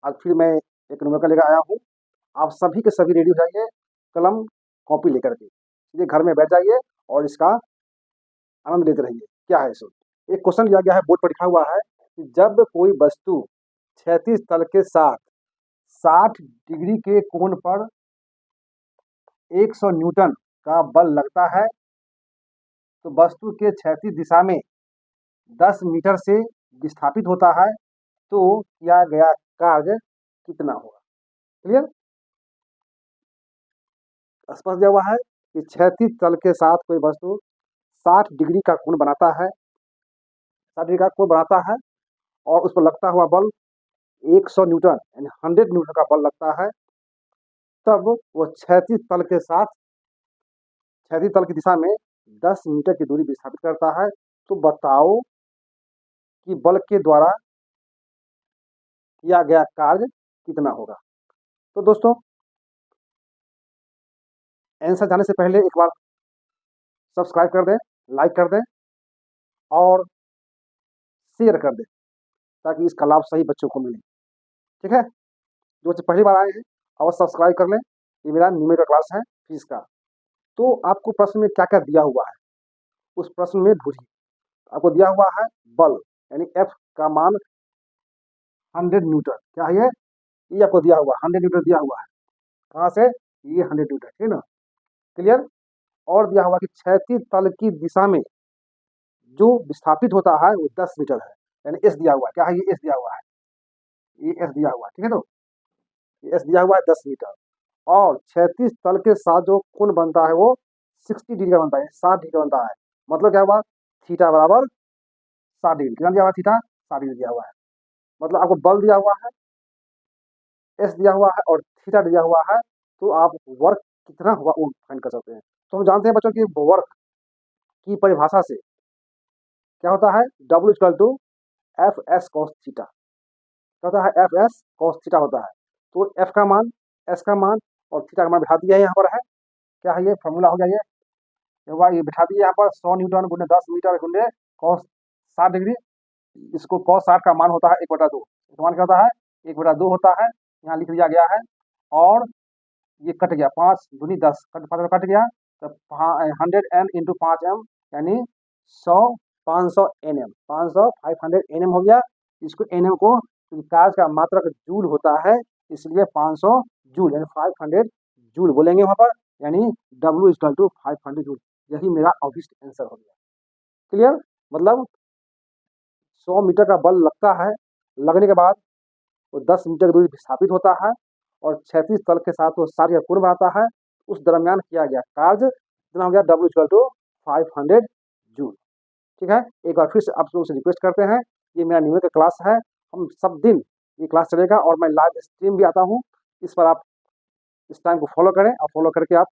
आज फिर मैं एक न्यूमेरिकल लेकर आया हूँ। आप सभी के सभी रेडी हो जाइए, कलम कॉपी लेकर के ये घर में बैठ जाइए और इसका आनंद लेते रहिए। क्या है सो, एक क्वेश्चन दिया गया है, बोर्ड पर लिखा हुआ है कि जब कोई वस्तु क्षैतिज तल के साथ 60 डिग्री के कोण पर 100 न्यूटन का बल लगता है तो वस्तु के क्षैतिज दिशा में 10 मीटर से विस्थापित होता है, तो किया गया कार्य कितना होगा? क्लियर? स्पष्ट दिया हुआ है कि क्षैतिज तल के साथ कोई वस्तु 60 डिग्री का कोण बनाता है, 60 डिग्री का कोण बनाता है और उस पर लगता हुआ बल 100 न्यूटन यानी 100 न्यूटन का बल लगता है। तब वो क्षैतिज तल के साथ क्षैतिज तल की दिशा में 10 मीटर की दूरी विस्थापित करता है। तो बताओ कि बल के द्वारा किया गया कार्य कितना होगा? तो दोस्तों, आंसर जाने से पहले एक बार सब्सक्राइब कर दें, लाइक कर दें और शेयर कर दें ताकि इसका लाभ सही बच्चों को मिले। ठीक है? जो बच्चे पहली बार आए हैं अवश्य सब्सक्राइब कर लें। ये मेरा न्यूमेरिकल क्लास है फिजिक्स का। तो आपको प्रश्न में क्या क्या दिया हुआ है उस प्रश्न में ढूंढिए। आपको दिया हुआ है बल यानी एफ का मान 100 न्यूटन। क्या है ये आपको दिया हुआ 100 न्यूटन दिया हुआ है। कहाँ से? ये 100 न्यूटन, ठीक है ना? क्लियर? और दिया हुआ कि क्षैतिज तल की दिशा में जो विस्थापित होता है वो 10 मीटर है, यानी एस दिया हुआ है। क्या है? ये एस दिया हुआ है, ये एस दिया हुआ है, ठीक है ना? ये एस दिया हुआ है 10 मीटर। और क्षैतिज तल के साथ जो कोण बनता है वो 60 डिग्री का बनता है, 60 डिग्री का बनता है। मतलब क्या हुआ? थीटा बराबर 60 डिग्री। कितना दिया हुआ? थीटा 60 डिग्री दिया हुआ है। मतलब आपको बल दिया हुआ है, एस दिया हुआ है और थीटा दिया हुआ है, तो आप वर्क कितना हुआ वो फाइंड कर सकते हैं। तो हम जानते हैं बच्चों की वर्क की परिभाषा से क्या होता है? W equal to F S cos theta. क्या होता है? एफ एस कॉस थीटा होता है। तो एफ का मान, एस का मान और थीटा का मान बिठा दिया यहाँ पर है। क्या है? ये फॉर्मूला हो गया। ये बिठा दिया यहाँ पर 100 न्यूटन गुने 10 मीटर गुने कॉस 60 डिग्री। इसको कॉस 60 का मान होता है 1/2। इसका मान क्या होता है? 1/2 होता है। यहाँ लिख दिया गया है। और ये कट गया, 5 दूनी 10 कट गया, तो 100 एन इंटू 5 एम यानी 100 500 एन एम, 500 500 एन एम हो गया। इसको एन एम को कार्य का मात्रक जूल होता है, इसलिए 500 जूल यानी 500 जूल बोलेंगे वहाँ पर, यानी W इक्वल टू 500 जूल। यही मेरा ऑब्वियस आंसर हो गया। क्लियर? मतलब 100 मीटर का बल लगता है, लगने के बाद वो 10 मीटर की दूरी विस्थापित होता है और क्षैतिज तल के साथ वो सारी कोण बनाता है। उस दरमियान किया गया कार्य कितना हो गया? W equal to 500 joule. ठीक है? एक बार फिर से आप लोगों से रिक्वेस्ट करते हैं, ये मेरा न्यूमेरिकल क्लास है, हम सब दिन ये क्लास चलेगा और मैं लाइव स्ट्रीम भी आता हूँ। इस पर आप इस टाइम को फॉलो करें और फॉलो करके आप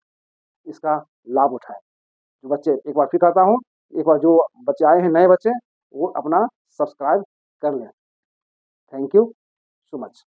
इसका लाभ उठाएं। जो बच्चे, एक बार फिर कहता हूँ, एक बार जो बच्चे आए हैं नए बच्चे, वो अपना सब्सक्राइब कर लें। Thank you so much.